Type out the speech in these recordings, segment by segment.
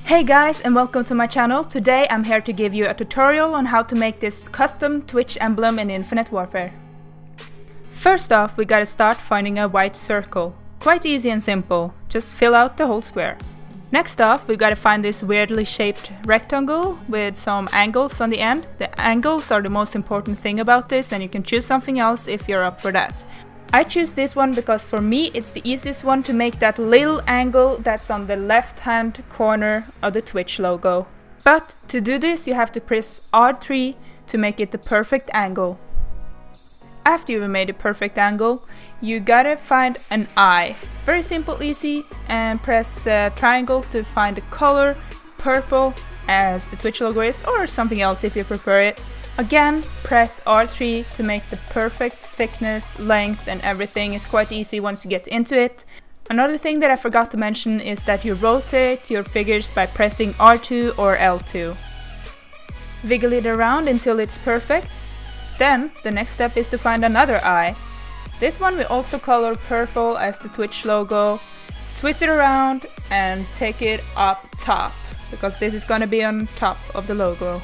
Hey guys, and welcome to my channel. Today I'm here to give you a tutorial on how to make this custom Twitch emblem in Infinite Warfare. First off, we gotta start finding a white circle. Quite easy and simple, just fill out the whole square. Next off, we gotta find this weirdly shaped rectangle with some angles on the end. The angles are the most important thing about this, and you can choose something else if you're up for that. I choose this one because for me it's the easiest one to make that little angle that's on the left hand corner of the Twitch logo. But to do this you have to press R3 to make it the perfect angle. After you've made a perfect angle, you gotta find an eye. Very simple, easy, and press triangle to find the color purple as the Twitch logo is, or something else if you prefer it. Again, press R3 to make the perfect thickness, length and everything. It's quite easy once you get into it. Another thing that I forgot to mention is that you rotate your figures by pressing R2 or L2. Wiggle it around until it's perfect. Then, the next step is to find another eye. This one we also color purple as the Twitch logo. Twist it around and take it up top, because this is gonna be on top of the logo.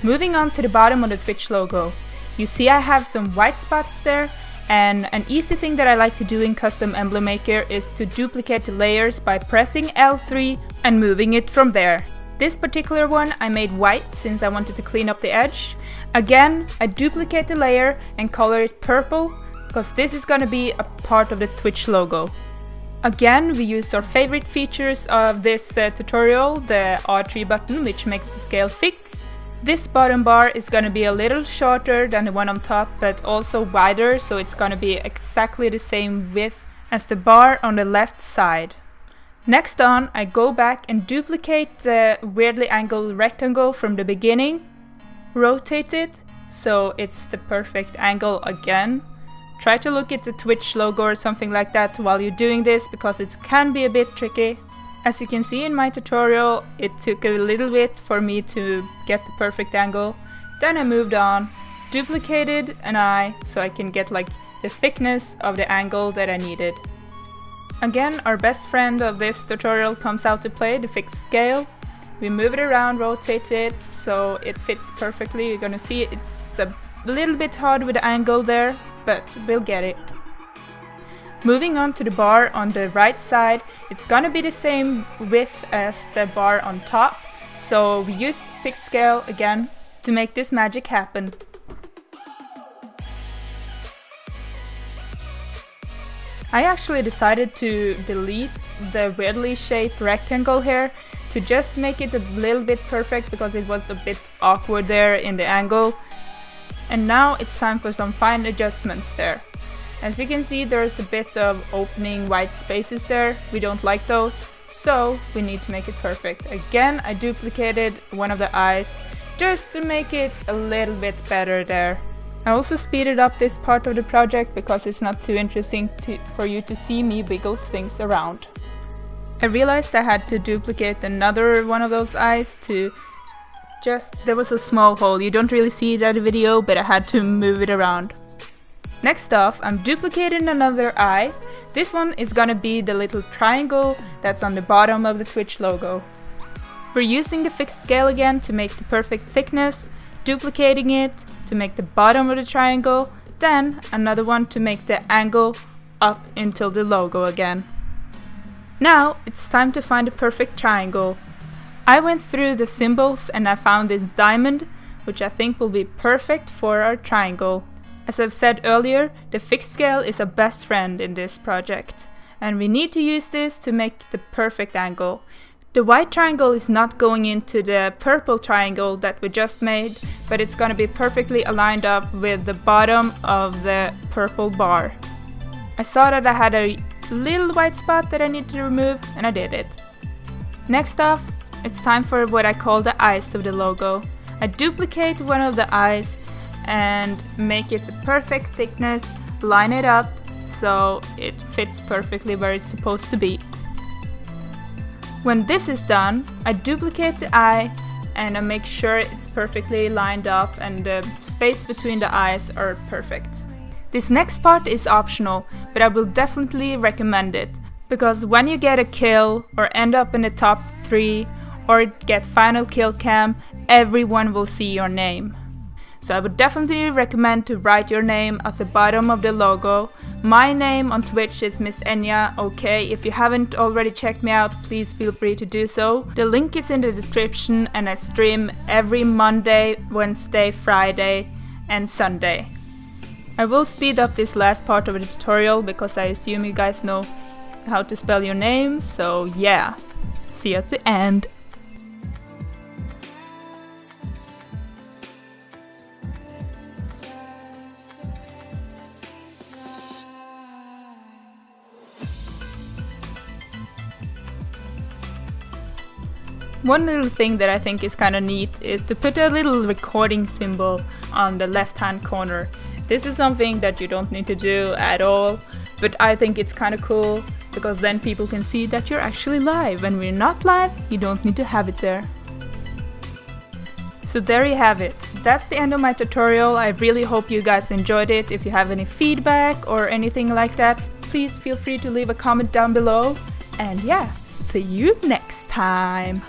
Moving on to the bottom of the Twitch logo, you see I have some white spots there, and an easy thing that I like to do in Custom Emblem Maker is to duplicate the layers by pressing L3 and moving it from there. This particular one I made white since I wanted to clean up the edge. Again, I duplicate the layer and color it purple, because this is gonna be a part of the Twitch logo. Again, we used our favorite features of this tutorial, the R3 button, which makes the scale fixed. This bottom bar is gonna be a little shorter than the one on top, but also wider, so it's gonna be exactly the same width as the bar on the left side. Next on, I go back and duplicate the weirdly angled rectangle from the beginning, rotate it so it's the perfect angle again. Try to look at the Twitch logo or something like that while you're doing this, because it can be a bit tricky. As you can see in my tutorial, it took a little bit for me to get the perfect angle. Then I moved on, duplicated an eye so I can get like the thickness of the angle that I needed. Again, our best friend of this tutorial comes out to play, the fixed scale. We move it around, rotate it so it fits perfectly. You're gonna see it's a little bit hard with the angle there, but we'll get it. Moving on to the bar on the right side, it's gonna be the same width as the bar on top, so we used fixed scale again to make this magic happen. I actually decided to delete the weirdly shaped rectangle here to just make it a little bit perfect, because it was a bit awkward there in the angle. And now it's time for some fine adjustments there. As you can see, there's a bit of opening white spaces there. We don't like those, so we need to make it perfect. Again, I duplicated one of the eyes just to make it a little bit better there. I also speeded up this part of the project because it's not too interesting for you to see me wiggle things around. I realized I had to duplicate another one of those eyes to there was a small hole. You don't really see that video, but I had to move it around. Next off, I'm duplicating another eye. This one is gonna be the little triangle that's on the bottom of the Twitch logo. We're using the fixed scale again to make the perfect thickness, duplicating it to make the bottom of the triangle, then another one to make the angle up until the logo again. Now it's time to find the perfect triangle. I went through the symbols and I found this diamond, which I think will be perfect for our triangle. As I've said earlier, the fixed scale is our best friend in this project, and we need to use this to make the perfect angle. The white triangle is not going into the purple triangle that we just made, but it's gonna be perfectly aligned up with the bottom of the purple bar. I saw that I had a little white spot that I needed to remove, and I did it. Next off, it's time for what I call the eyes of the logo. I duplicate one of the eyes and make it the perfect thickness, line it up so it fits perfectly where it's supposed to be. When this is done, I duplicate the eye and I make sure it's perfectly lined up and the space between the eyes are perfect. This next part is optional, but I will definitely recommend it, because when you get a kill or end up in the top 3 or get final kill cam, everyone will see your name. So I would definitely recommend to write your name at the bottom of the logo. My name on Twitch is Miss Enya, okay? If you haven't already checked me out, please feel free to do so. The link is in the description, and I stream every Monday, Wednesday, Friday and Sunday. I will speed up this last part of the tutorial because I assume you guys know how to spell your name, so yeah. See you at the end. One little thing that I think is kind of neat is to put a little recording symbol on the left hand corner. This is something that you don't need to do at all, but I think it's kind of cool because then people can see that you're actually live. When we're not live, you don't need to have it there. So there you have it. That's the end of my tutorial. I really hope you guys enjoyed it. If you have any feedback or anything like that, please feel free to leave a comment down below. And yeah, see you next time.